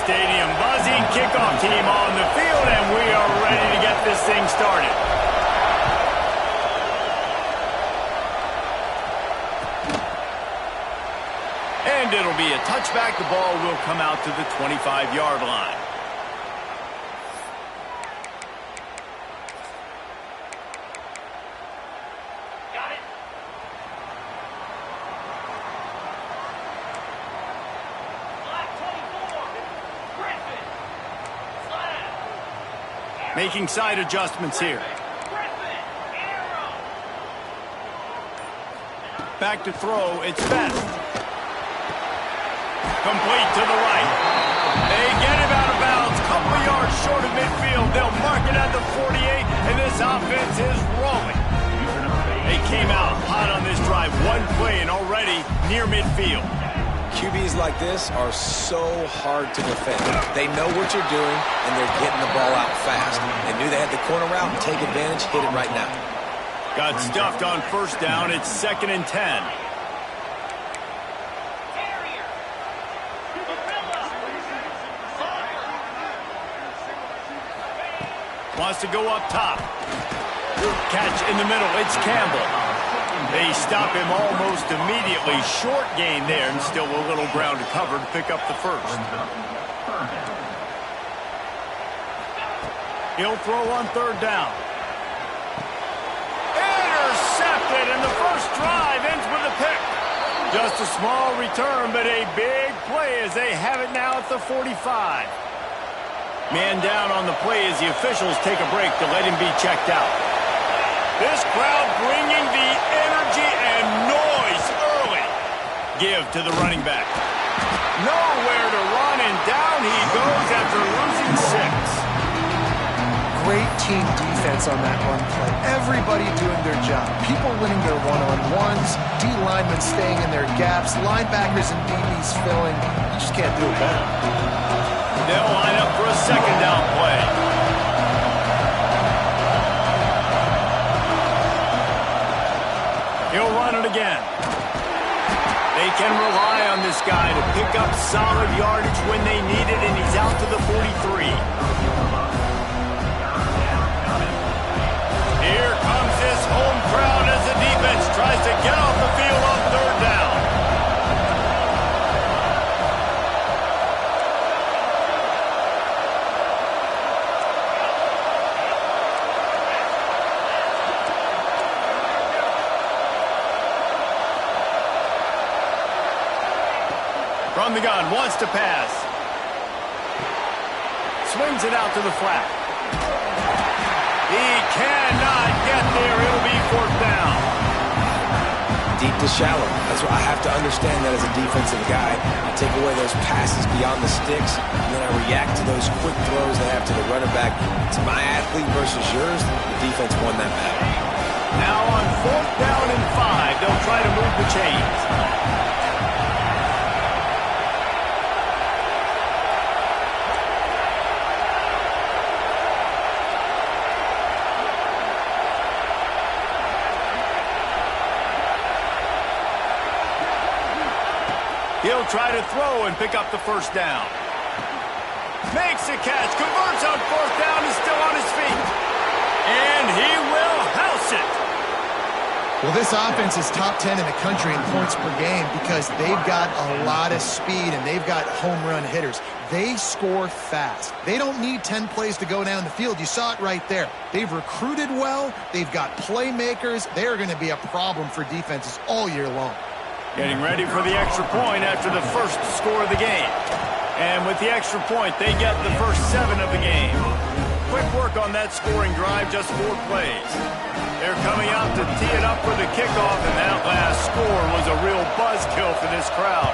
Stadium buzzing, kickoff team on the field, and we are ready to get this thing started. And it'll be a touchback. The ball will come out to the 25-yard line. Got it. Making side adjustments here. Back to throw. It's Best. Complete to the right. They get him out of bounds. Couple yards short of midfield. They'll mark it at the 48, and this offense is rolling. They came out hot on this drive. One play and already near midfield. QBs like this are so hard to defend. They know what you're doing, and they're getting the ball out fast. They knew they had the corner route and take advantage. Hit it right now. Got stuffed on first down. It's 2nd and 10. Wants to go up top. Catch in the middle. It's Campbell. They stop him almost immediately. Short gain there, and still a little ground to cover to pick up the first. He'll throw on 3rd down. Intercepted, and the first drive ends with a pick. Just a small return, but a big play as they have it now at the 45. Man down on the play as the officials take a break to let him be checked out. This crowd bringing the energy and noise early. Give to the running back. Nowhere to run, and down he goes after losing 6. Great team defense on that run play. Everybody doing their job. People winning their one-on-ones, D linemen staying in their gaps, linebackers and DBs filling. You just can't do it better. They'll line up for a 2nd down play. He'll run it again. They can rely on this guy to pick up solid yardage when they need it, and he's out to the 43. Here comes this home crowd as the defense tries to get off the field on 3rd down. From the gun, wants to pass. Swings it out to the flat. He cannot get there. It'll be 4th down. Deep to shallow. That's what I have to understand that as a defensive guy. I take away those passes beyond the sticks, and then I react to those quick throws they have to the running back. It's my athlete versus yours. The defense won that battle. Now on 4th down and 5, they'll try to move the chains. He'll try to throw and pick up the 1st down. Makes the catch, converts on 4th down, is still on his feet. And he will house it. Well, this offense is top 10 in the country in points per game because they've got a lot of speed and they've got home run hitters. They score fast. They don't need 10 plays to go down the field. You saw it right there. They've recruited well. They've got playmakers. They're going to be a problem for defenses all year long. Getting ready for the extra point after the first score of the game. And with the extra point, they get the first 7 of the game. Quick work on that scoring drive, just 4 plays. They're coming out to tee it up for the kickoff, and that last score was a real buzzkill for this crowd.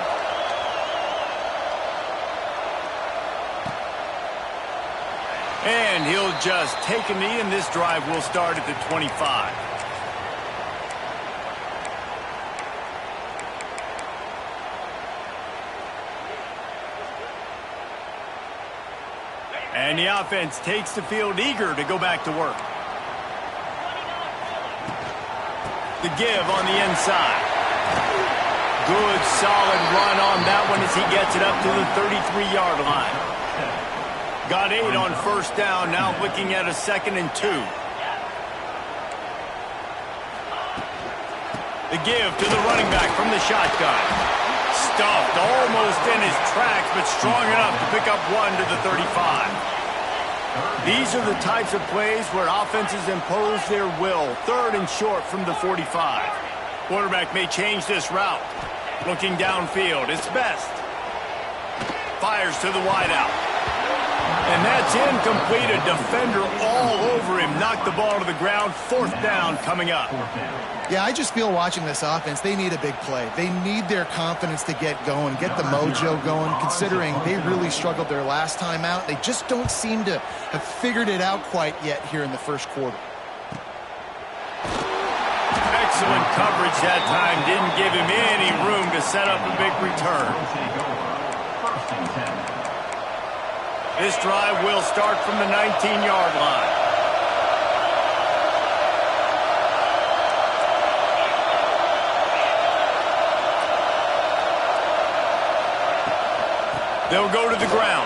And he'll just take a knee, and this drive will start at the 25. And the offense takes the field eager to go back to work. The give on the inside. Good, solid run on that one as he gets it up to the 33-yard line. Got 8 on first down, now looking at a 2nd and 2. The give to the running back from the shotgun. Stuffed almost in his tracks, but strong enough to pick up 1 to the 35. These are the types of plays where offenses impose their will. 3rd and short from the 45. Quarterback may change this route. Looking downfield, it's best. Fires to the wideout. And that's incomplete. A defender all over him. Knocked the ball to the ground. 4th down coming up. Yeah, I just feel watching this offense, they need a big play. They need their confidence to get going, get the mojo going, considering they really struggled their last time out. They just don't seem to have figured it out quite yet here in the first quarter. Excellent coverage that time. Didn't give him any room to set up a big return. This drive will start from the 19-yard line. They'll go to the ground.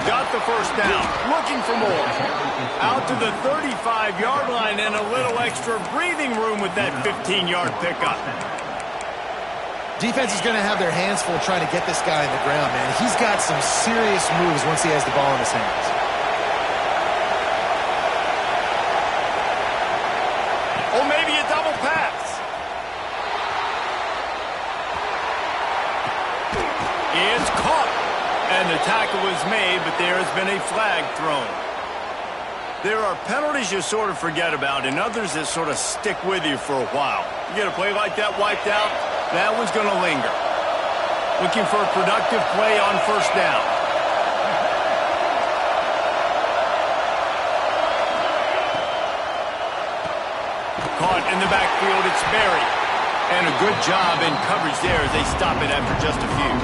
Got the first down. Looking for more. Out to the 35-yard line and a little extra breathing room with that 15-yard pickup. Defense is going to have their hands full trying to get this guy on the ground, man. He's got some serious moves once he has the ball in his hands. Oh, maybe a double pass. It's caught. And the tackle is made, but there has been a flag thrown. There are penalties you sort of forget about and others that sort of stick with you for a while. You get a play like that wiped out, that one's going to linger. Looking for a productive play on first down. Caught in the backfield, it's Berry. And a good job in coverage there as they stop it after just a few.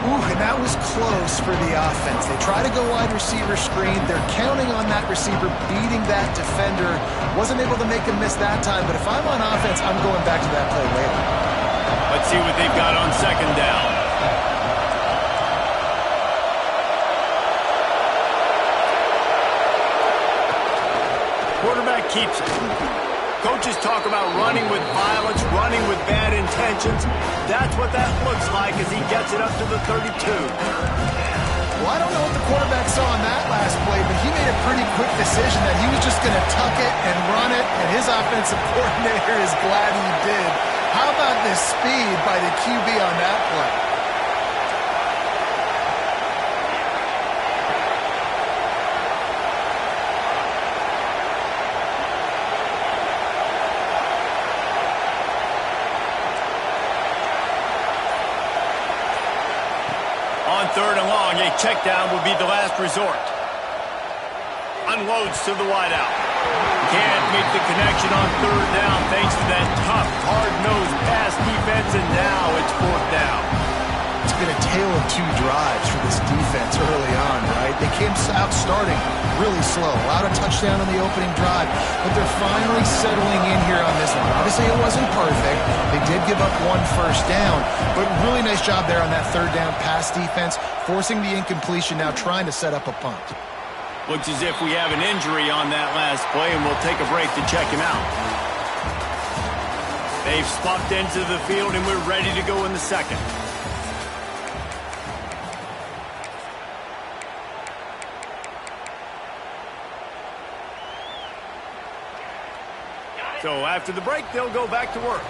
Ooh, and that was close for the offense. They try to go wide receiver screen. They're counting on that receiver beating that defender. Wasn't able to make him miss that time, but if I'm on offense, I'm going back to that play later. Let's see what they've got on second down. Quarterback keeps it. Coaches talk about running with violence, running with bad intentions. That's what that looks like as he gets it up to the 32. Well, I don't know what the quarterback saw on that last play, but he made a pretty quick decision that he was just going to tuck it and run it, and his offensive coordinator is glad he did. How about the speed by the QB on that play? On 3rd and long, a check down will be the last resort. Unloads to the wideout. Can't make the connection on 3rd down thanks to that tough, hard-nosed pass defense, and now it's 4th down. It's been a tale of 2 drives for this defense early on, right? They came out starting really slow, allowed a touchdown on the opening drive, but they're finally settling in here on this one. Obviously, it wasn't perfect. They did give up 1 first down, but really nice job there on that 3rd down pass defense, forcing the incompletion, now trying to set up a punt. Looks as if we have an injury on that last play, and we'll take a break to check him out. They've swapped into the field, and we're ready to go in the second. So after the break, they'll go back to work.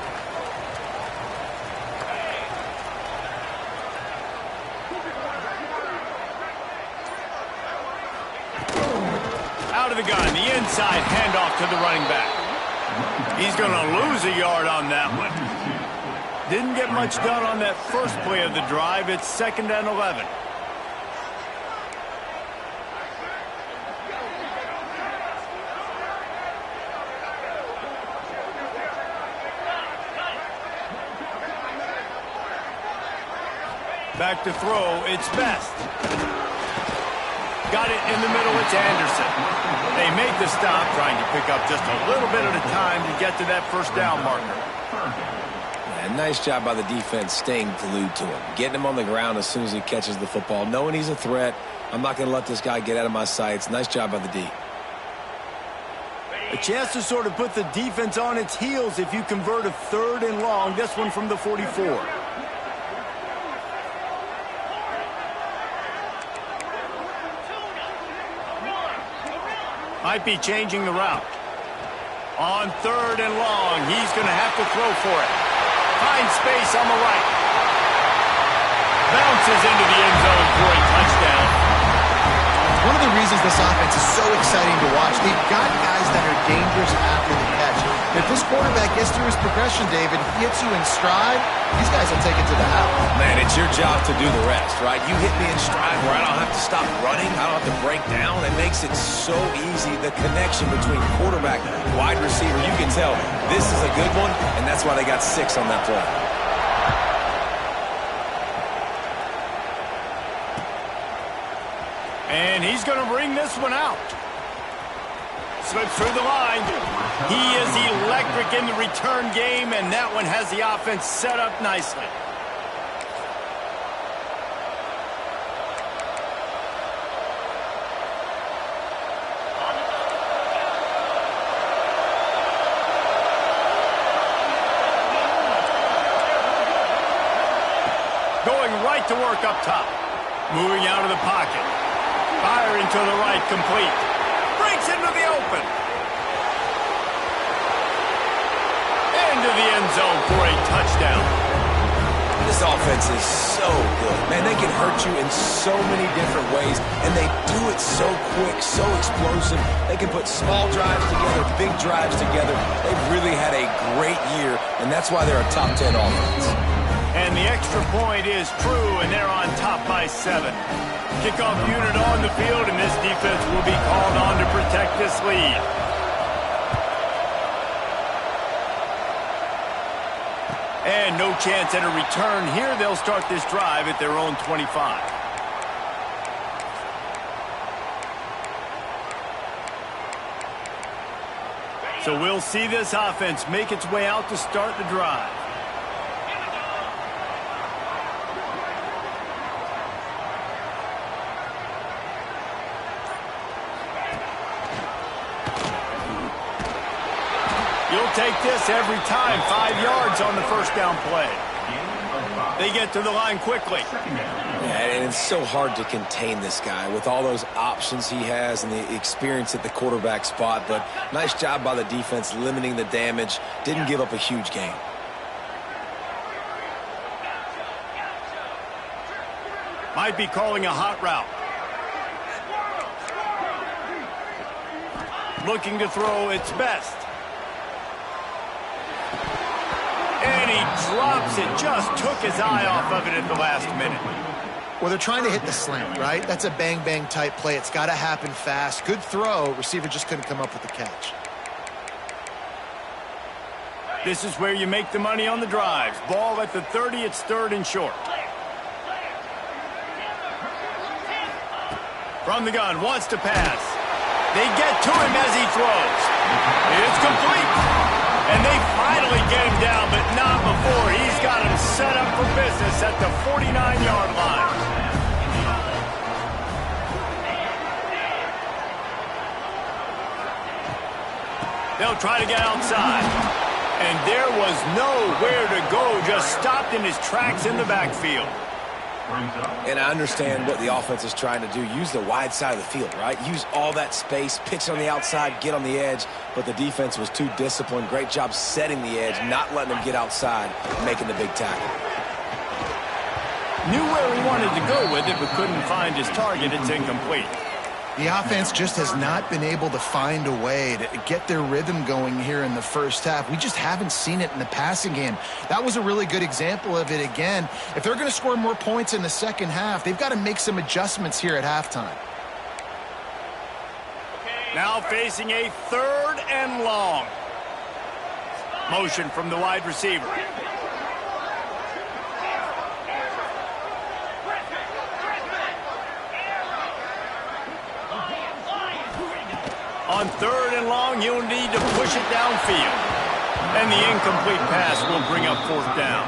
Out of the gun, the inside handoff to the running back. He's going to lose a yard on that one. Didn't get much done on that first play of the drive. It's 2nd and 11. Back to throw, it's Best. Got it in the middle, it's Anderson. They make the stop, trying to pick up just a little bit at a time to get to that first down marker. Yeah, nice job by the defense staying glued to him, getting him on the ground as soon as he catches the football, knowing he's a threat. I'm not going to let this guy get out of my sights. Nice job by the D. A chance to sort of put the defense on its heels if you convert a 3rd and long. This one from the 44. Might be changing the route. On 3rd and long, he's going to have to throw for it. Finds space on the right. Bounces into the end zone for a touchdown. One of the reasons this offense is so exciting to watch, they've got guys that are dangerous after the catch. If this quarterback gets through his progression, David, he hits you in stride, these guys will take it to the house. Man, it's your job to do the rest, right? You hit me in stride where I don't have to stop running. I don't have to break down. It makes it so easy. The connection between quarterback, wide receiver, you can tell this is a good one, and that's why they got 6 on that play. And he's going to bring this one out. Slips through the line. He is electric in the return game, and that one has the offense set up nicely. Going right to work up top. Moving out of the pocket. Firing to the right, complete. Breaks into the open. Into the end zone for a touchdown. This offense is so good. Man, they can hurt you in so many different ways, and they do it so quick, so explosive. They can put small drives together, big drives together. They've really had a great year, and that's why they're a top 10 offense. And the extra point is true, and they're on top by 7. Kickoff unit on the field, and this defense will be called on to protect this lead. And no chance at a return here. They'll start this drive at their own 25. So we'll see this offense make its way out to start the drive. You'll take this every time. 5 yards on the first down play. They get to the line quickly. Yeah, and it's so hard to contain this guy with all those options he has and the experience at the quarterback spot. But nice job by the defense limiting the damage. Didn't give up a huge gain. Might be calling a hot route. Looking to throw its best. And he drops it. Just took his eye off of it at the last minute. Well, they're trying to hit the slant, right? That's a bang-bang type play. It's got to happen fast. Good throw. Receiver just couldn't come up with the catch. This is where you make the money on the drives. Ball at the 30. It's 3rd and short. From the gun. Wants to pass. They get to him as he throws. It's complete. And they finally get him down, but not before. He's got him set up for business at the 49-yard line. They'll try to get outside. And there was nowhere to go, just stopped in his tracks in the backfield. And I understand what the offense is trying to do. Use the wide side of the field, right? Use all that space, pitch on the outside, get on the edge. But the defense was too disciplined. Great job setting the edge, not letting them get outside, making the big tackle. Knew where he wanted to go with it, but couldn't find his target. It's incomplete. The offense just has not been able to find a way to get their rhythm going here in the first half. We just haven't seen it in the passing game. That was a really good example of it again. If they're going to score more points in the second half, they've got to make some adjustments here at halftime. Now facing a 3rd and long. Motion from the wide receiver. On 3rd and long, you'll need to push it downfield. And the incomplete pass will bring up 4th down.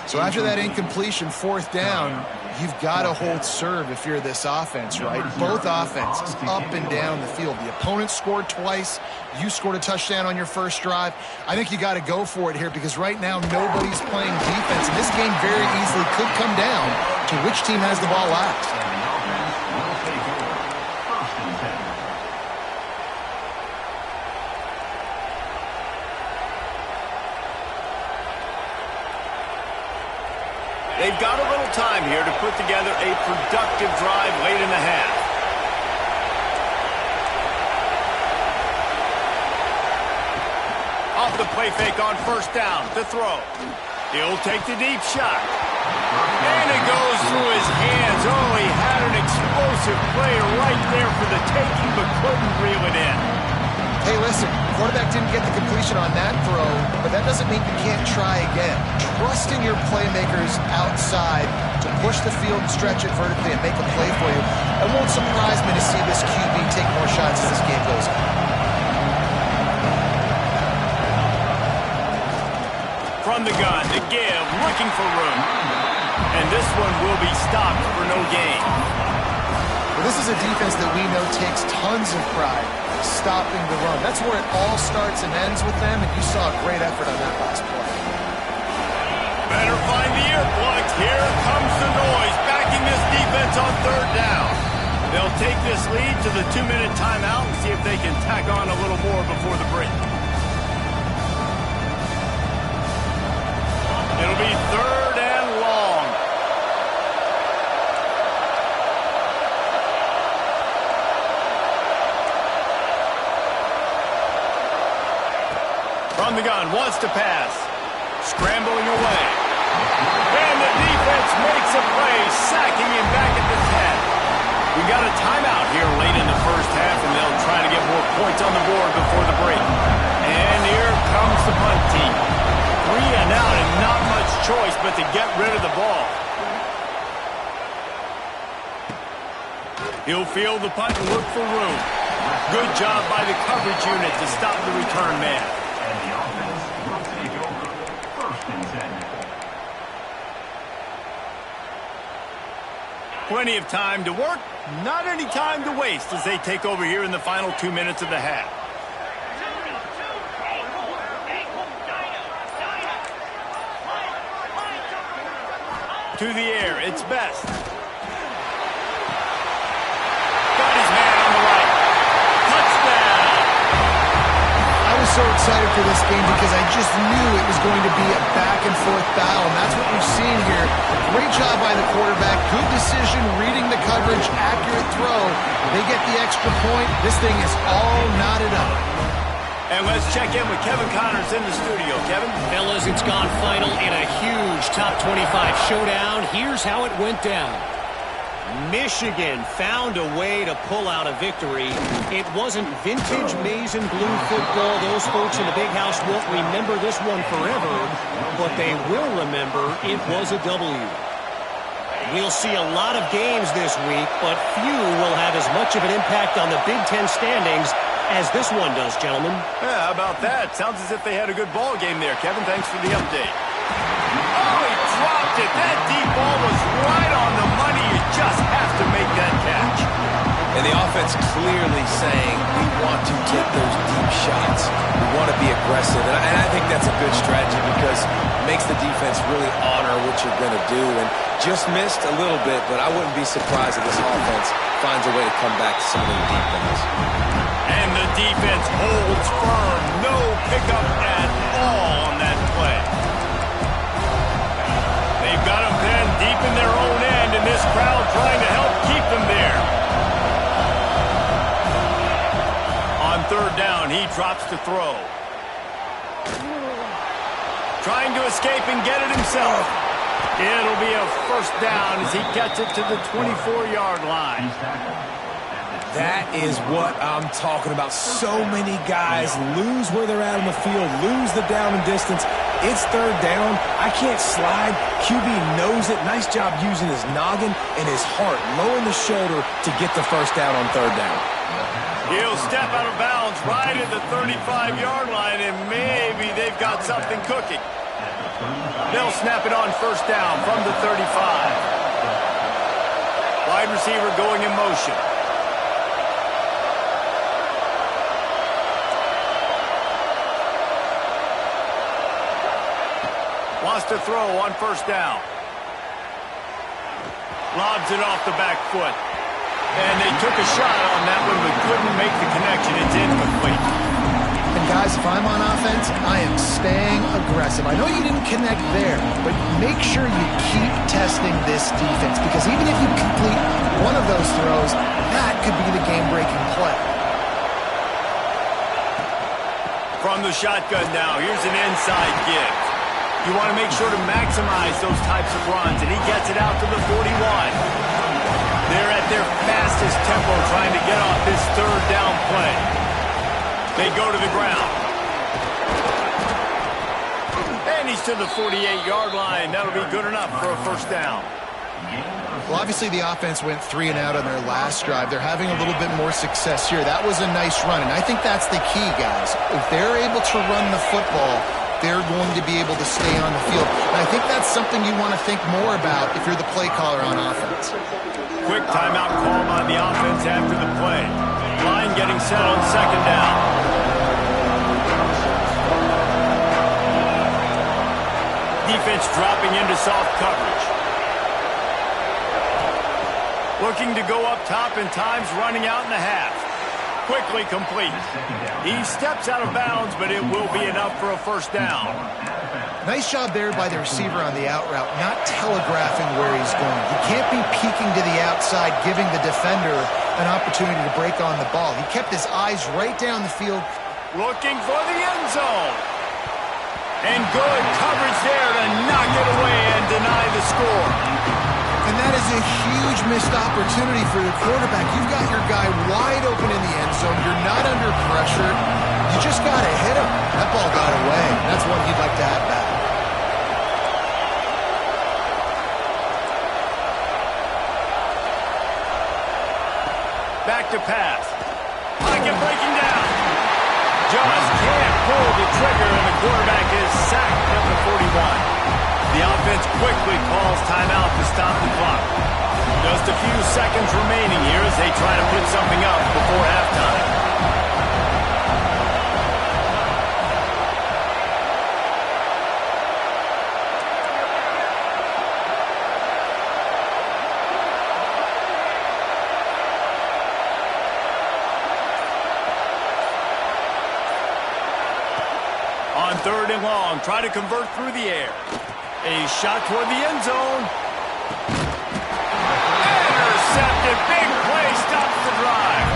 So after that incompletion, 4th down, you've got to hold serve if you're this offense, right? Both offenses up and down the field. The opponent scored twice. You scored a touchdown on your first drive. I think you got to go for it here because right now nobody's playing defense. And this game very easily could come down to which team has the ball last. They've got a little time here to put together a productive drive late in the half. Off the play fake on 1st down to throw. He'll take the deep shot. And it goes through his hands. Oh, he had an explosive player right there for the taking, but couldn't reel it in. Hey, listen, quarterback didn't get the completion on that throw, but that doesn't mean you can't try again. Trusting your playmakers outside to push the field and stretch it vertically and make a play for you. It won't surprise me to see this QB take more shots as this game goes on. From the gun, to give, looking for room. And this one will be stopped for no gain. Well, this is a defense that we know takes tons of pride stopping the run. That's where it all starts and ends with them, and you saw a great effort on that last play. Better find the earplugs. Here comes the noise, backing this defense on 3rd down. They'll take this lead to the 2-minute timeout and see if they can tack on a little more before the break. It'll be 3rd and long. From the gun, wants to pass. Scrambling away. And the defense makes a play, sacking him back at the 10. We got a timeout here late in the first half, and they'll try to get more points on the board before the break. And here comes the punt team. 3 and out, and not much choice but to get rid of the ball. He'll field the punt and look for room. Good job by the coverage unit to stop the return man. And the offense will take over 1st and 10. Plenty of time to work, not any time to waste as they take over here in the final 2 minutes of the half. To the air, it's Best. Got his man on the right. Touchdown! I was so excited for this game because I just knew it was going to be a back-and-forth battle, and that's what we've seen here. Great job by the quarterback, good decision, reading the coverage, accurate throw. They get the extra point. This thing is all knotted up. And let's check in with Kevin Connors in the studio. Kevin? Fellas, it's gone final in a huge top 25 showdown. Here's how it went down. Michigan found a way to pull out a victory. It wasn't vintage maize and blue football. Those folks in the big house won't remember this one forever, but they will remember it was a W. We'll see a lot of games this week, but few will have as much of an impact on the Big Ten standings as this one does, gentlemen. Yeah, how about that? Sounds as if they had a good ball game there. Kevin, thanks for the update. Oh, he dropped it. That deep ball was right on the money. You just have to make that catch. And the offense clearly saying we want to take those deep shots. We want to be aggressive. And I think that's a good strategy because it makes the defense really honor what you're going to do. And just missed a little bit, but I wouldn't be surprised if this offense finds a way to come back to some of the deep balls. And the defense holds firm. No pickup at all on that play. They've got them pinned deep in their own end, and this crowd trying to help keep them there. On 3rd down, he drops to throw. Trying to escape and get it himself. It'll be a 1st down as he gets it to the 24-yard line. That is what I'm talking about. So many guys lose where they're at on the field, lose the down and distance. It's 3rd down. I can't slide. QB knows it. Nice job using his noggin and his heart, lowering the shoulder to get the 1st down on 3rd down. He'll step out of bounds Right at the 35-yard line, and maybe they've got something cooking. They'll snap it on first down from the 35. Wide receiver going in motion. Wants to throw on first down. Lobs it off the back foot. And they took a shot on that one, but couldn't make the connection. It's incomplete. And guys, if I'm on offense, I am staying aggressive. I know you didn't connect there, but make sure you keep testing this defense, because even if you complete one of those throws, that could be the game-breaking play. From the shotgun now, here's an inside give. You want to make sure to maximize those types of runs, and he gets it out to the 41. They're at their fastest tempo trying to get off this third down play. They go to the ground. And he's to the 48-yard line. That'll be good enough for a first down. Well, obviously the offense went 3 and out on their last drive. They're having a little bit more success here. That was a nice run, and I think that's the key, guys. If they're able to run the football, they're going to be able to stay on the field. And I think that's something you want to think more about if you're the play caller on offense. Quick timeout call on the offense after the play. Line getting set on second down. Defense dropping into soft coverage. Looking to go up top, and time's running out in the half. Quickly complete. He steps out of bounds, but it will be enough for a first down. Nice job there by the receiver on the out route, not telegraphing where he's going. He can't be peeking to the outside, giving the defender an opportunity to break on the ball. He kept his eyes right down the field. Looking for the end zone. And good coverage there to knock it away and deny the score. And that is a huge missed opportunity for the quarterback. You've got your guy wide open in the end zone. You're not under pressure. You just got to hit him. That ball got away. That's one you'd like to have back. Back to pass. Pocket breaking down. Just can't pull the trigger, and the quarterback is sacked at the 41. The offense quickly calls timeout to stop the clock. Just a few seconds remaining here as they try to put something up before halftime. On third and long, try to convert through the air. A shot toward the end zone. Intercepted. Big play. Stops the drive.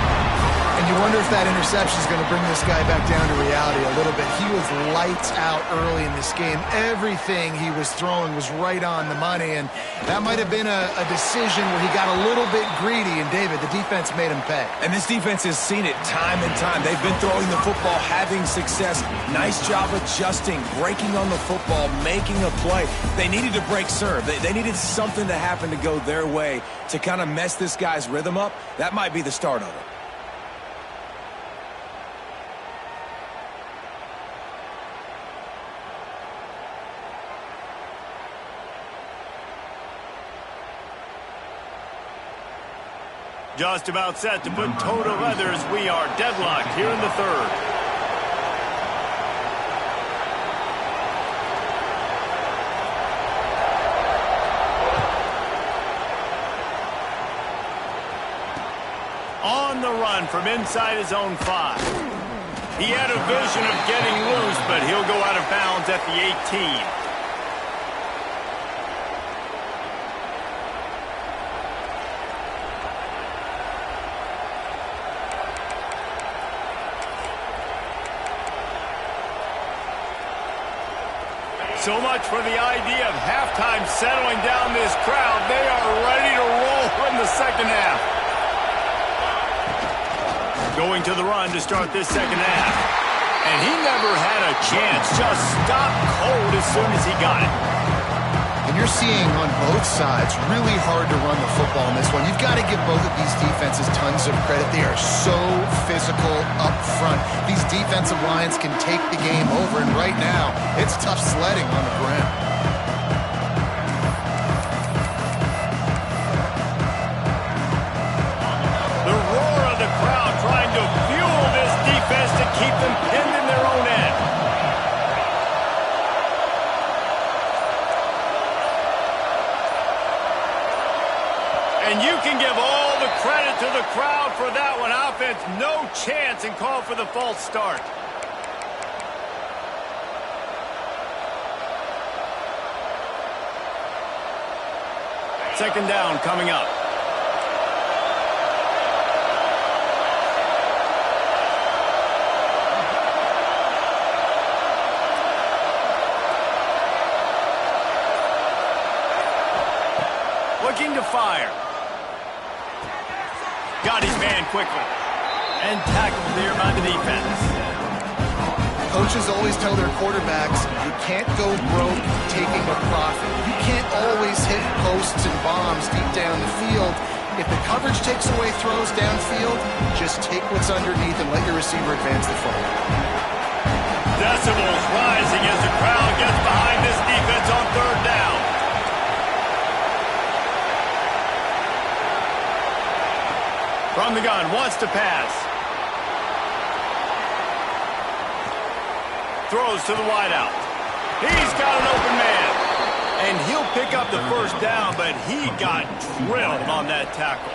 And you wonder if that interception is going to bring this guy back down to reality a little bit. He was lights out early in this game. Everything he was throwing was right on the money, and that might have been a decision where he got a little bit greedy, and David, the defense made him pay. And this defense has seen it time and time. They've been throwing the football, having success. Nice job adjusting, breaking on the football, making a play. They needed to break serve. They needed something to happen to go their way to kind of mess this guy's rhythm up. That might be the start of it. Just about set to put toe to leather as we are deadlocked here in the third. On the run from inside his own 5. He had a vision of getting loose, but he'll go out of bounds at the 18. So much for the idea of halftime settling down this crowd. They are ready to roll in the second half. Going to the run to start this second half. And he never had a chance. Just stopped cold as soon as he got it. And And you're seeing on both sides really hard to run the football in this one. You've got to give both of these defenses tons of credit. They are so physical up front. These defensive lines can take the game over, and right now, it's tough sledding on the ground. The roar of the crowd trying to fuel this defense to keep them pinned in their own end. And you can give all the credit to the crowd for that one. Offense, no chance, and call for the false start. Second down coming up. Looking to fire. Got his man quickly. And tackled there by the defense. Coaches always tell their quarterbacks, you can't go broke taking a profit. You can't always hit posts and bombs deep down the field. If the coverage takes away throws downfield, just take what's underneath and let your receiver advance the football. Decibels rising as the crowd gets behind this defense on third down. From the gun, wants to pass. Throws to the wideout. He's got an open man. And he'll pick up the first down, but he got drilled on that tackle.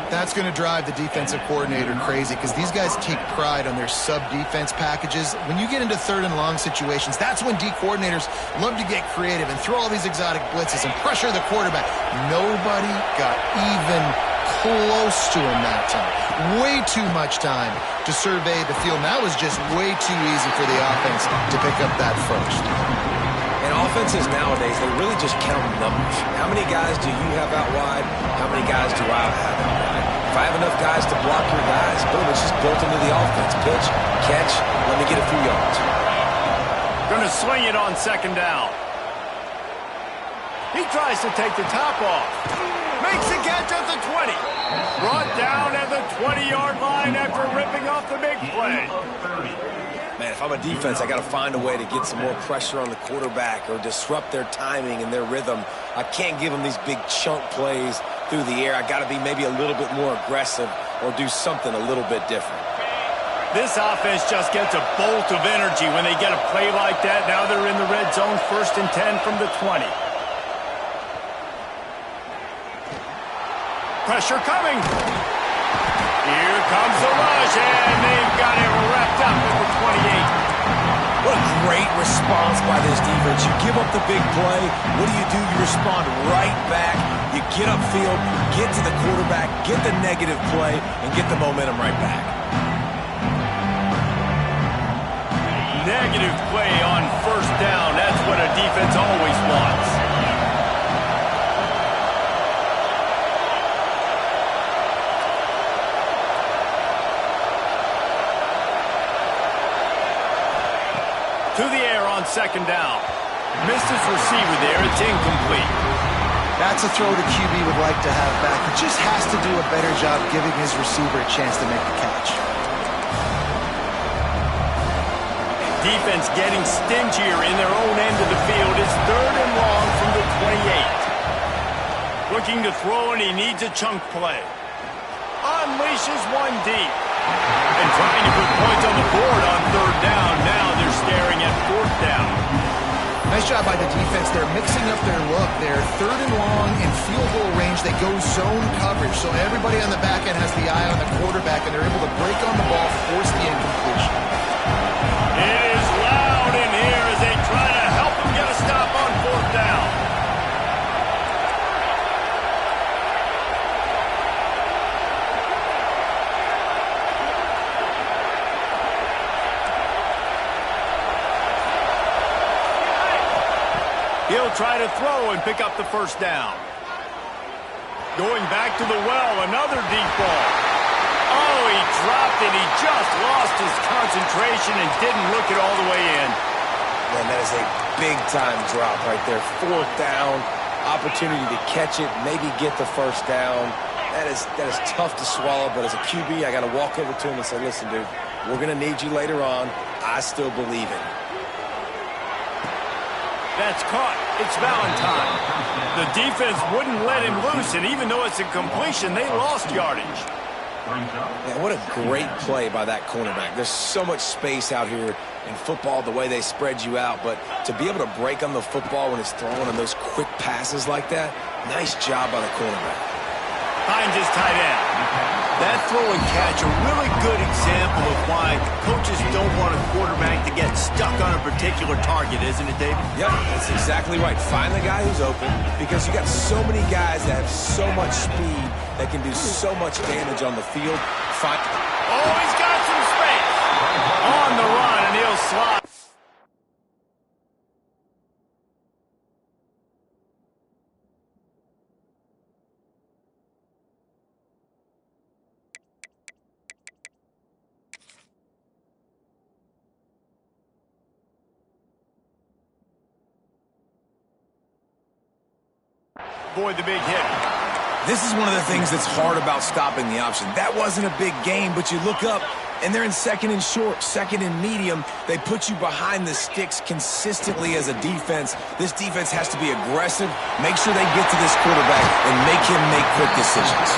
That's going to drive the defensive coordinator crazy because these guys take pride on their sub-defense packages. When you get into third and long situations, that's when D coordinators love to get creative and throw all these exotic blitzes and pressure the quarterback. Nobody got even close to him that time. Way too much time to survey the field. And that was just way too easy for the offense to pick up that first. And offenses nowadays, they really just count numbers. How many guys do you have out wide? How many guys do I have out wide? If I have enough guys to block your guys, boom, it's just built into the offense. Pitch, catch, let me get a few yards. Going to swing it on second down. He tries to take the top off. Makes the catch at the 20. Brought down at the 20-yard line after ripping off the big play. Man, if I'm a defense, I got to find a way to get some more pressure on the quarterback or disrupt their timing and their rhythm. I can't give them these big chunk plays through the air. I got to be maybe a little bit more aggressive or do something a little bit different. This offense just gets a bolt of energy when they get a play like that. Now they're in the red zone, 1st and 10 from the 20. Pressure coming. Here comes the rush, and they've got it wrapped up at the 28. What a great response by this defense. You give up the big play. What do? You respond right back. You get upfield, get to the quarterback, get the negative play, and get the momentum right back. Negative play on 1st down. That's what a defense always wants. To the air on 2nd down. Missed his receiver there. It's incomplete. That's a throw the QB would like to have back. He just has to do a better job giving his receiver a chance to make the catch. Defense getting stingier in their own end of the field. It's 3rd and long from the 28. Looking to throw, and he needs a chunk play. Unleashes one deep. And trying to put points on the board on 3rd down. Now they're staring at 4th down. Nice job by the defense. They're mixing up their look. They're 3rd and long in field goal range. They go zone coverage. So everybody on the back end has the eye on the quarterback, and they're able to break on the ball, force the incompletion. It is loud in here as they try to help him get a stop on 4th down. He'll try to throw and pick up the 1st down. Going back to the well, another deep ball. Oh, he dropped it. He just lost his concentration and didn't look it all the way in. Man, that is a big-time drop right there. 4th down, opportunity to catch it, maybe get the first down. That is tough to swallow, but as a QB, I got to walk over to him and say, listen, dude, we're going to need you later on. I still believe in you. That's caught. It's Valentine. The defense wouldn't let him loose, and even though it's a completion, they lost yardage. Man, what a great play by that cornerback. There's so much space out here in football, the way they spread you out, but to be able to break on the football when it's thrown on those quick passes like that, nice job by the cornerback. Finds his tight end. That throw and catch, a really good example of why coaches don't want a quarterback to get stuck on a particular target, isn't it, David? Yep, that's exactly right. Find the guy who's open, because you got so many guys that have so much speed that can do so much damage on the field. Oh, he's got some space. On the run, and he'll slide. Avoid the big hit. This is one of the things that's hard about stopping the option. That wasn't a big gain, but you look up, and they're in 2nd and short, 2nd and medium. They put you behind the sticks consistently as a defense. This defense has to be aggressive, make sure they get to this quarterback, and make him make quick decisions.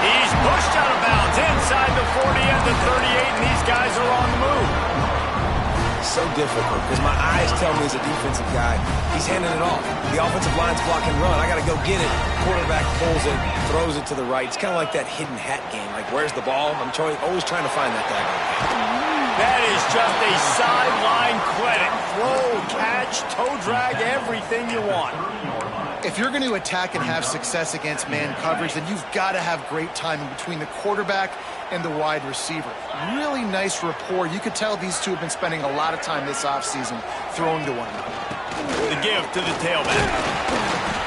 He's pushed out of bounds inside the 40 and the 38, and these guys are on the move. So difficult because my eyes tell me as a defensive guy, he's handing it off. The offensive line's block and run. I got to go get it. Quarterback pulls it, throws it to the right. It's kind of like that hidden hat game. Like, where's the ball? I'm always trying to find that guy. That is just a sideline clinic. Throw, catch, toe drag, everything you want. If you're going to attack and have success against man coverage, then you've got to have great timing between the quarterback and the wide receiver. Really nice rapport. You could tell these two have been spending a lot of time this offseason throwing to one another. The give to the tailback.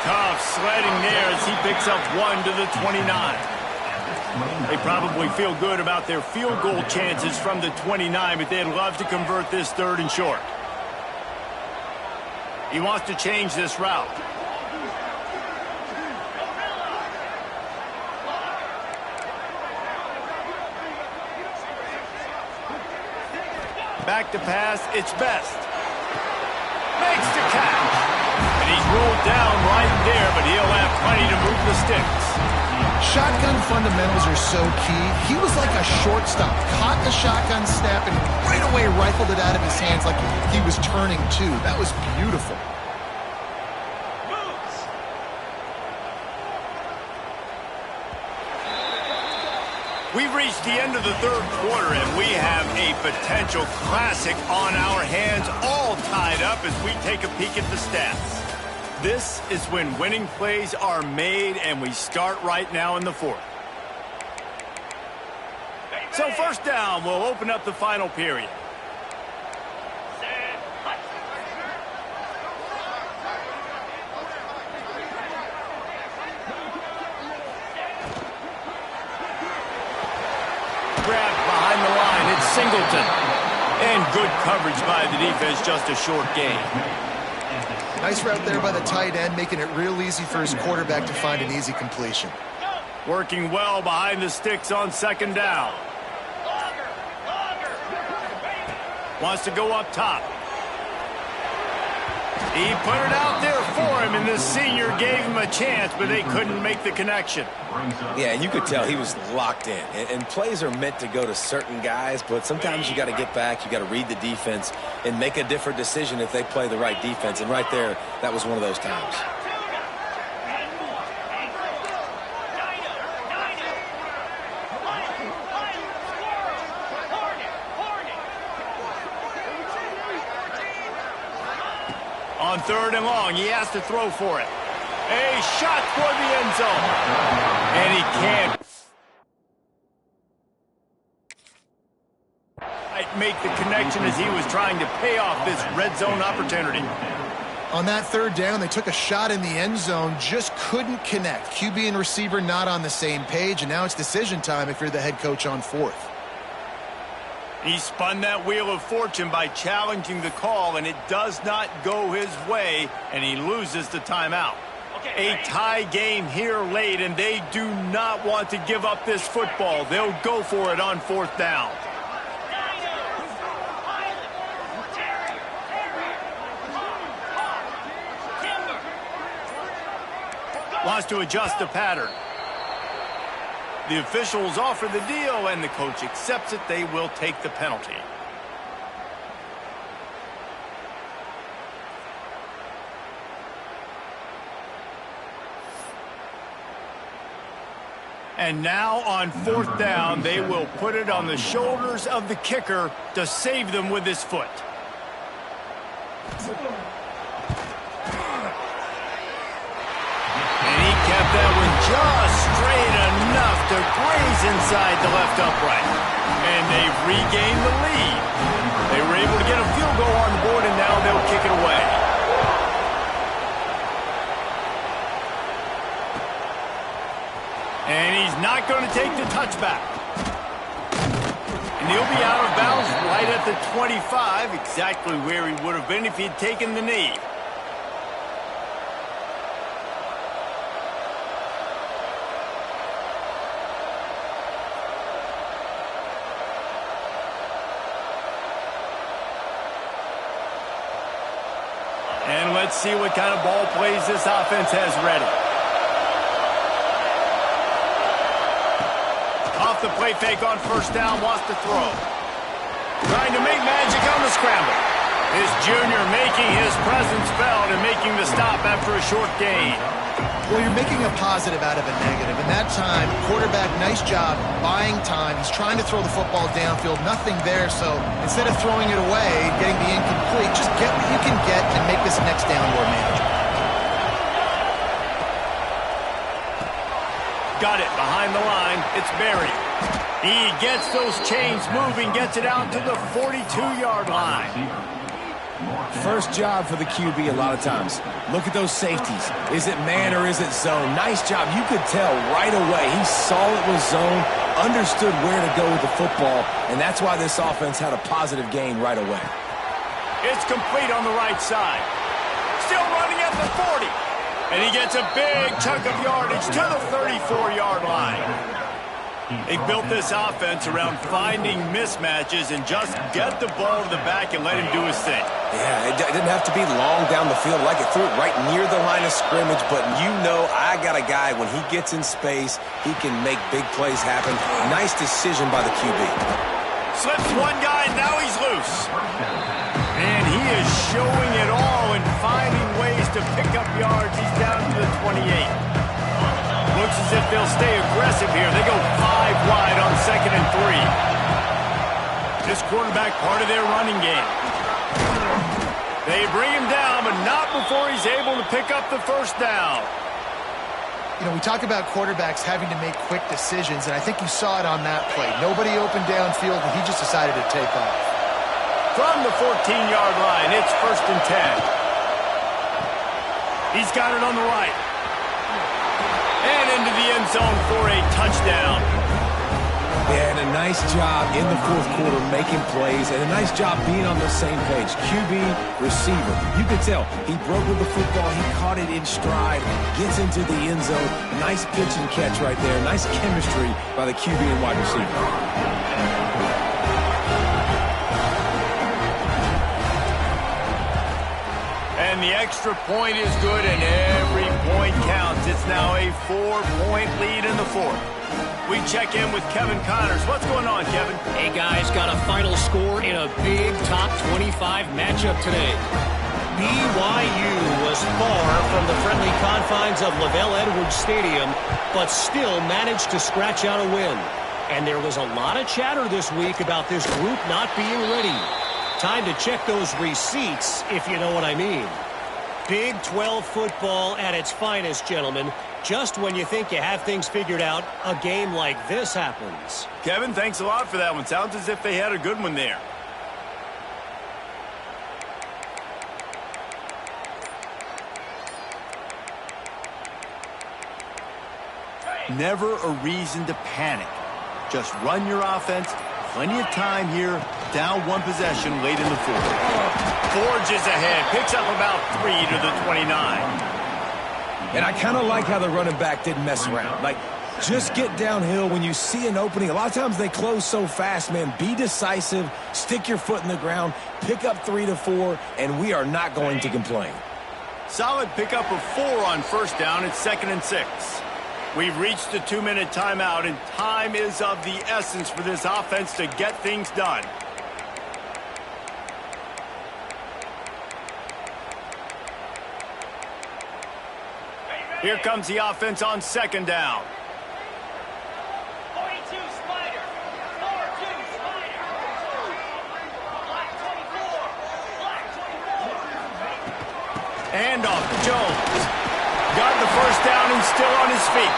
Tough sledding there as he picks up 1 to the 29. They probably feel good about their field goal chances from the 29, but they'd love to convert this 3rd and short. He wants to change this route. Back to pass, it's Best. Makes the catch. And he's ruled down right there, but he'll have plenty to move the sticks. Shotgun fundamentals are so key. He was like a shortstop. Caught the shotgun snap and right away rifled it out of his hands like he was turning too. That was beautiful. We've reached the end of the 3rd quarter, and we have a potential classic on our hands, all tied up as we take a peek at the stats. This is when winning plays are made, and we start right now in the 4th. So 1st down, we'll open up the final period. Grabbed behind the line, it's Singleton. And good coverage by the defense, just a short gain. Nice route there by the tight end, making it real easy for his quarterback to find an easy completion. Working well behind the sticks on 2nd down. Wants to go up top. He put it out there for him, and the senior gave him a chance, but they couldn't make the connection. Yeah, and you could tell he was locked in. And plays are meant to go to certain guys, but sometimes you got to get back, you got to read the defense, and make a different decision if they play the right defense. And right there, that was one of those times. On 3rd and long, he has to throw for it. A shot toward the end zone. And he can't make the connection as he was trying to pay off this red zone opportunity. On that 3rd down, they took a shot in the end zone, just couldn't connect. QB and receiver not on the same page, and now it's decision time if you're the head coach on 4th. He spun that wheel of fortune by challenging the call, and it does not go his way, and he loses the timeout. A tie game here late, and they do not want to give up this football. They'll go for it on 4th down. Wants to adjust the pattern. The officials offer the deal, and the coach accepts it. They will take the penalty. And now on 4th down, they will put it on the shoulders of the kicker to save them with his foot. And he kept that one just straight enough to graze inside the left upright. And they've regained the lead. They were able to get a field goal on the board, and now they'll kick it away. And he's not going to take the touchback. And he'll be out of bounds right at the 25, exactly where he would have been if he'd taken the knee. And let's see what kind of ball plays this offense has ready. Off the play fake on 1st down, wants to throw. Trying to make magic on the scramble. This junior making his presence felt and making the stop after a short gain. Well, you're making a positive out of a negative. And that time, quarterback, nice job buying time. He's trying to throw the football downfield. Nothing there, so instead of throwing it away, getting the incomplete, just get what you can get and make this next down more manageable. Got it behind the line. It's Berry. He gets those chains moving, gets it out to the 42-yard line. First job for the QB a lot of times. Look at those safeties. Is it man or is it zone? Nice job. You could tell right away. He saw it was zone, understood where to go with the football, and that's why this offense had a positive gain right away. It's complete on the right side. Still running at the 40. And he gets a big chunk of yardage to the 34-yard line. They built this offense around finding mismatches and just get the ball to the back and let him do his thing. Yeah, it didn't have to be long down the field. Like it threw it right near the line of scrimmage, but you know I got a guy, when he gets in space, he can make big plays happen. Nice decision by the QB. Slips one guy, now he's loose. And he is showing it all and finding ways to pick up yards. He's down to the 28. Looks as if they'll stay aggressive here. They go 5 wide on 2nd and 3. This quarterback part of their running game. They bring him down, but not before he's able to pick up the 1st down. You know, we talk about quarterbacks having to make quick decisions, and I think you saw it on that play. Nobody opened downfield, and he just decided to take off. From the 14-yard line, it's 1st and 10. He's got it on the right. And into the end zone for a touchdown. Yeah, and a nice job in the 4th quarter making plays, and a nice job being on the same page. QB, receiver. You could tell he broke with the football. He caught it in stride, gets into the end zone. Nice pitch and catch right there. Nice chemistry by the QB and wide receiver. And the extra point is good, and every point counts. It's now a 4-point lead in the 4th. We check in with Kevin Connors. What's going on, Kevin? Hey, guys, got a final score in a big top 25 matchup today. BYU was far from the friendly confines of LaVell Edwards Stadium, but still managed to scratch out a win. And there was a lot of chatter this week about this group not being ready. Time to check those receipts, if you know what I mean. Big 12 football at its finest, gentlemen. Just when you think you have things figured out, a game like this happens. Kevin, thanks a lot for that one. Sounds as if they had a good one there. Never a reason to panic. Just run your offense, Plenty of time here, down one possession late in the fourth. Forges ahead, picks up about 3 to the 29. And I kind of like how the running back didn't mess around. Like, just get downhill when you see an opening. A lot of times they close so fast, man. Be decisive, stick your foot in the ground, pick up 3 to 4, and we are not going to complain. Solid pickup of 4 on first down. It's 2nd and 6. We've reached the 2-minute timeout, and time is of the essence for this offense to get things done. Here comes the offense on 2nd down. Handoff to Jones. Got the first down and still on his feet.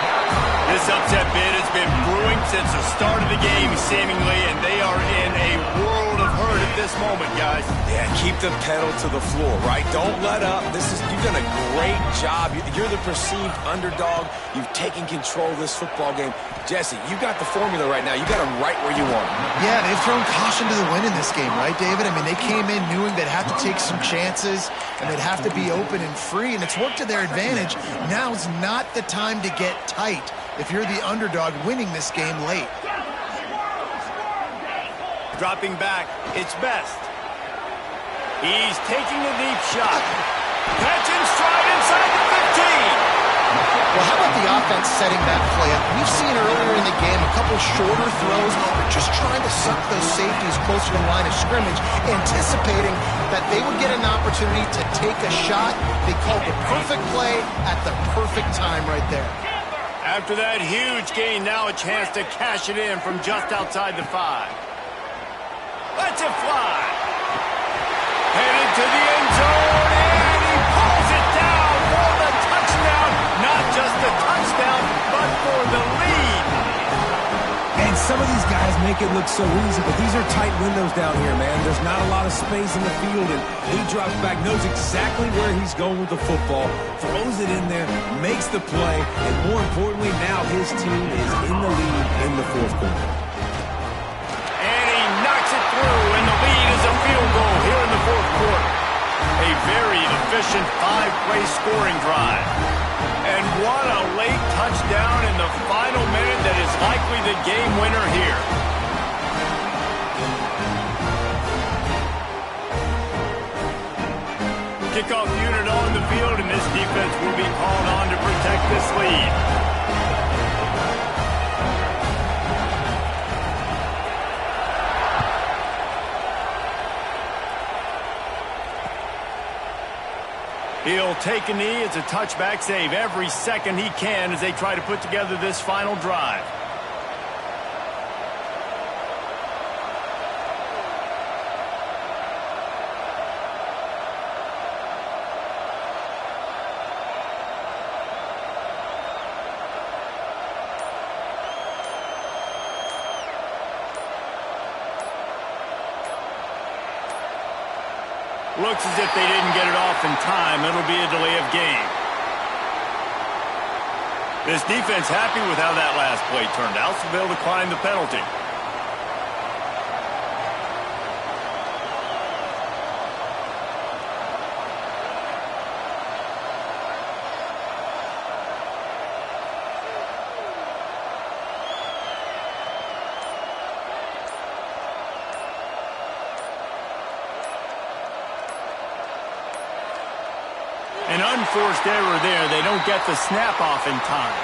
This upset bid has been brewing since the start of the game, seemingly, and they are in a world of hurt at this moment, guys. Yeah, keep the pedal to the floor, right? Don't let up. You've done a great job. You're the perceived underdog. You've taken control of this football game. Jesse, you got the formula right now. You got them right where you want them. Yeah, they've thrown caution to the wind in this game, right, David? I mean, they came in knowing they'd have to take some chances and they'd have to be open and free, and it's worked to their advantage. Now's not the time to get tight if you're the underdog winning this game late. Dropping back, it's Best. He's taking a deep shot. Catch and stride inside the 15. Well, how about the offense setting that play up? We've seen earlier in the game a couple shorter throws, just trying to suck those safeties closer to the line of scrimmage, anticipating that they would get an opportunity to take a shot. They called the perfect play at the perfect time right there. After that huge gain, now a chance to cash it in from just outside the 5. Lets it fly. Headed to the end zone, and he pulls it down for the touchdown. Not just the touchdown, but for the lead. And some of these guys make it look so easy, but these are tight windows down here, man. There's not a lot of space in the field, and he drops back, knows exactly where he's going with the football, throws it in there, makes the play, and more importantly, now his team is in the lead in the fourth quarter. And he knocks it through, and the lead is a field goal here in the fourth quarter. A very efficient 5-play scoring drive. And what a late touchdown in the final minute that is likely the game winner here. Kickoff unit on the field, and this defense will be called on to protect this lead. He'll take a knee. It's a touchback save every second he can as they try to put together this final drive. Looks as if they didn't get it off in time. It'll be a delay of game. This defense happy with how that last play turned out, so they'll decline the penalty. An unforced error there. They don't get the snap off in time.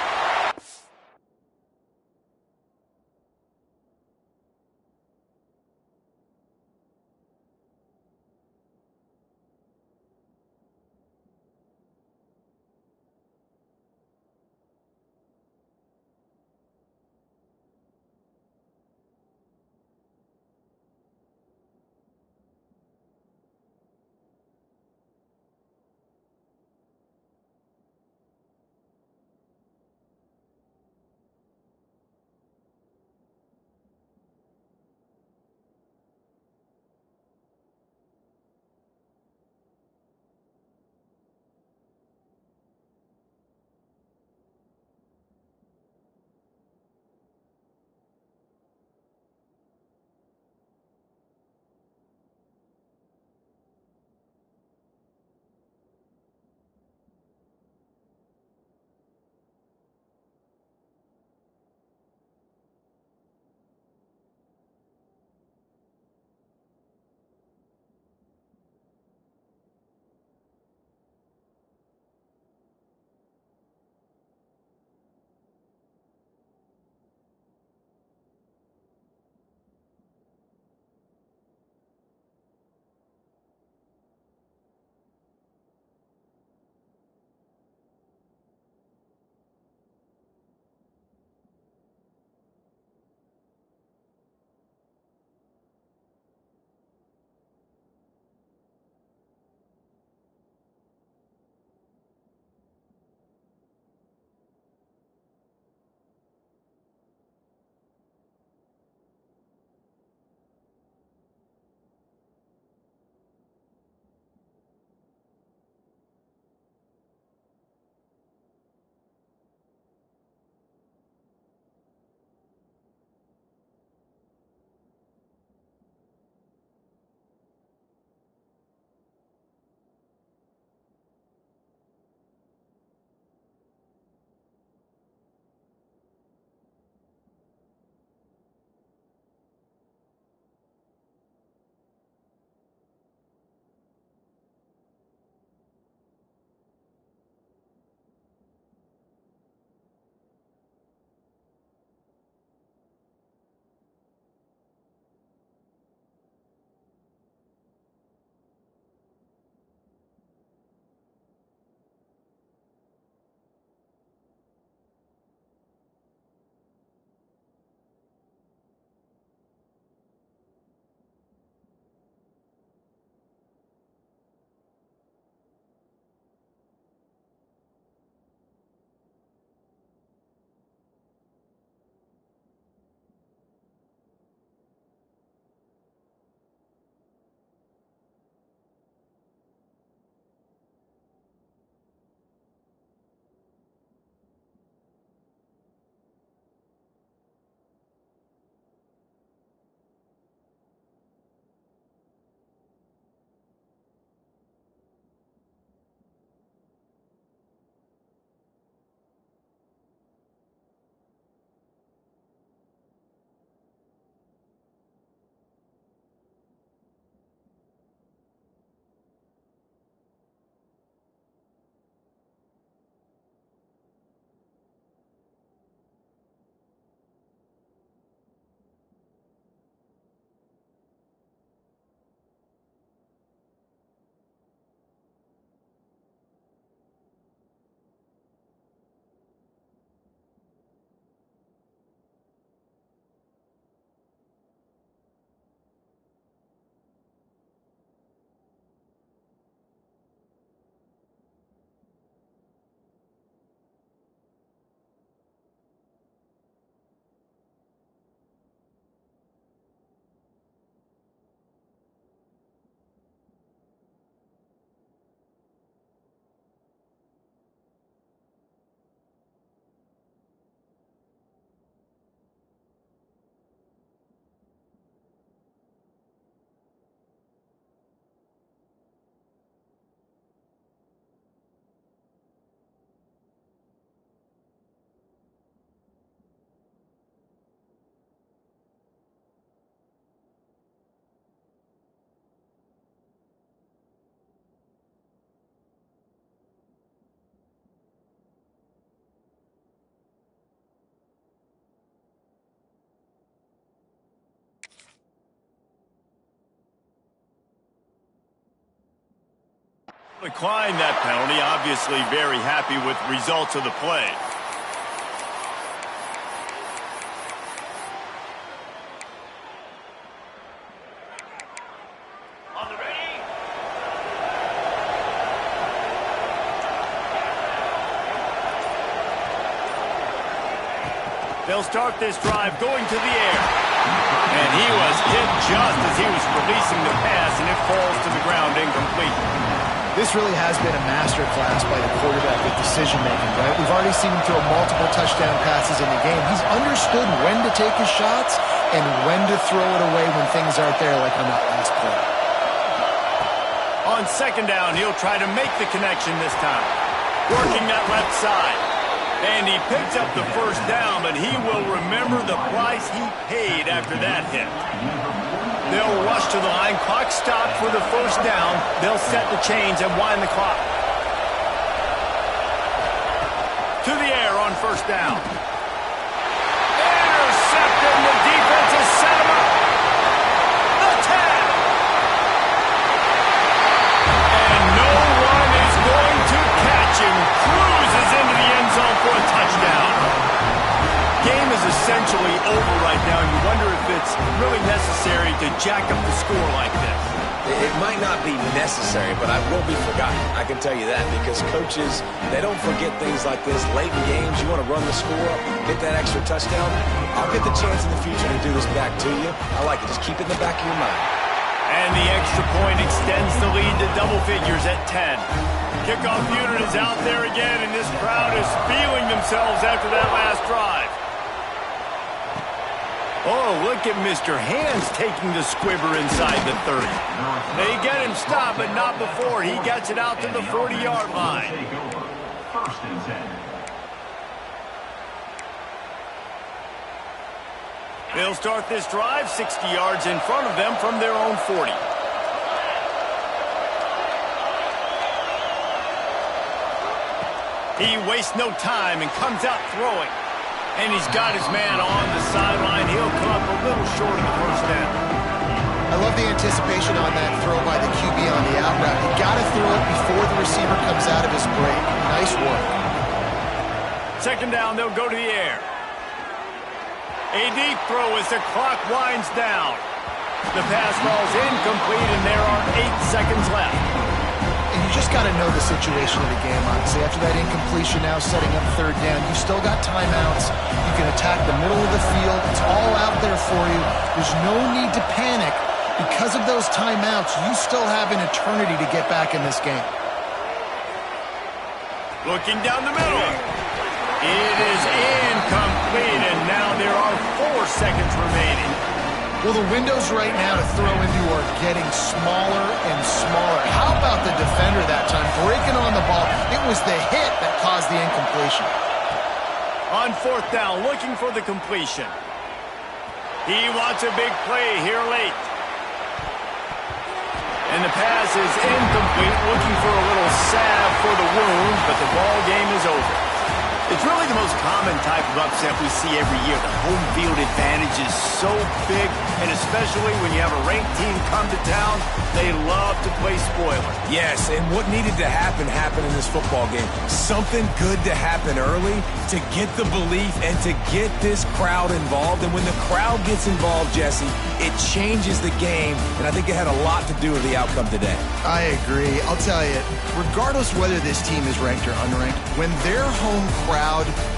Declined that penalty, obviously very happy with the results of the play. On the ready. They'll start this drive going to the air. And he was hit just as he was releasing the pass, and it falls to the ground incomplete. This really has been a masterclass by the quarterback with decision-making, right? We've already seen him throw multiple touchdown passes in the game. He's understood when to take his shots and when to throw it away when things aren't there, like on that last play. On second down, he'll try to make the connection this time. Working that left side. And he picks up the first down, but he will remember the price he paid after that hit. They'll rush to the line. Clock stopped for the first down. They'll set the chains and wind the clock. To the air on first down. Intercepted. The defense has set him up. The tag. And no one is going to catch him. Cruises into the end zone for a touchdown. Game is essentially over right now. You wonder if it's really necessary to jack up the score like this. It might not be necessary, but I will be forgotten. I can tell you that, because coaches, they don't forget things like this. Late in games, you want to run the score up, get that extra touchdown. I'll get the chance in the future to do this back to you. I like it. Just keep it in the back of your mind. And the extra point extends the lead to double figures at 10. Kickoff unit is out there again, and this crowd is feeling themselves after that last drive. Oh, look at Mr. Hands taking the squibber inside the 30. They get him stopped, but not before. He gets it out to the 40-yard line. First and 10. They'll start this drive 60 yards in front of them from their own 40. He wastes no time and comes out throwing. And he's got his man on the sideline. He'll come up a little short of the first down. I love the anticipation on that throw by the QB on the out route. You got to throw it before the receiver comes out of his break. Nice work. Second down, they'll go to the air. A deep throw as the clock winds down. The pass falls incomplete, and there are 8 seconds left. And you just got to know the situation of the game, honestly. After that incompletion now setting up third down, you've still got timeouts. You can attack the middle of the field. It's all out there for you. There's no need to panic. Because of those timeouts, you still have an eternity to get back in this game. Looking down the middle. It is incomplete, and now there are 4 seconds remaining. Well, the windows right now to throw into are getting smaller and smaller. How about the defender that time breaking on the ball? It was the hit that caused the incompletion. On fourth down, looking for the completion. He wants a big play here late. And the pass is incomplete, looking for a little salve for the wound, but the ball game is over. It's really the most common type of upset we see every year. The home field advantage is so big, and especially when you have a ranked team come to town, they love to play spoiler. Yes, and what needed to happen happened in this football game. Something good to happen early to get the belief and to get this crowd involved. And when the crowd gets involved, Jesse, it changes the game, and I think it had a lot to do with the outcome today. I agree. I'll tell you, regardless whether this team is ranked or unranked, when their home crowd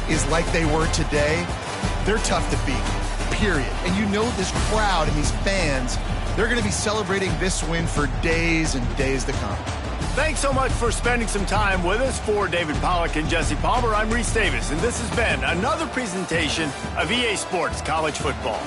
is like they were today, they're tough to beat, period. And you know this crowd and these fans, they're going to be celebrating this win for days and days to come. Thanks so much for spending some time with us. For David Pollack and Jesse Palmer, I'm Reese Davis, and this has been another presentation of EA Sports College Football.